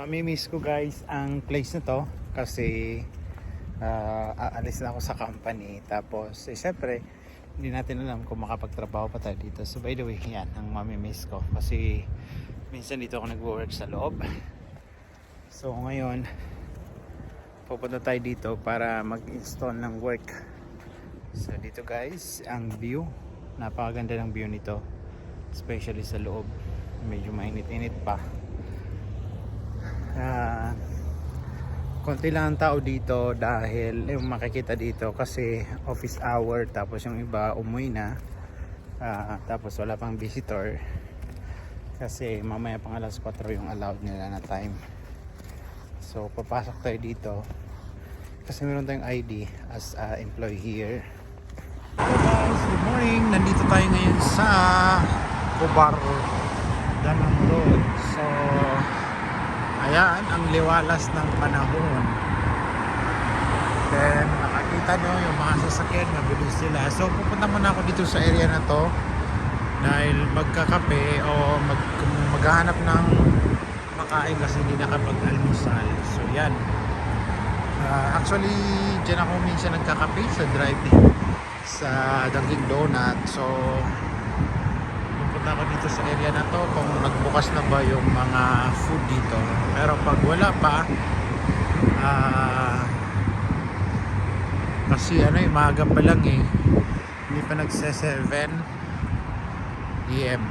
Mamimiss ko guys ang place na to kasi aalis na ako sa company, tapos syempre hindi natin alam kung makapagtrabaho pa tayo dito. So by the way, yan ang mamimiss ko kasi minsan dito ako nagwo-work sa loob. So ngayon pupunta tayo dito para mag-install ng work. So dito guys, ang view, napakaganda ng view nito, especially sa loob. Medyo mainit-init pa. Konti lang ang tao dito dahil yung makikita dito kasi office hour, tapos yung iba umuwi na, tapos wala pang visitor kasi mamaya pang alas 4 yung allowed nila na time. So papasok tayo dito kasi meron tayong ID as employee here. Hello guys, good morning. Nandito tayo ngayon sa Cobar Danang Road. So ayan ang liwalas ng panahon. Then nakakita nyo yung mga sasakyan, mabilis sila. So pupunta muna ako dito sa area na to dahil magkakape o maghahanap ng makain kasi hindi nakapag-almusal. So yan, actually dyan ako minsan nagkakape sa drive-in sa Dunkin Donut. So pupunta ako dito sa area na to kung nagbukas na ba yung mga food dito, pero pag wala pa, kasi maaga pa lang hindi pa nagse 7 AM.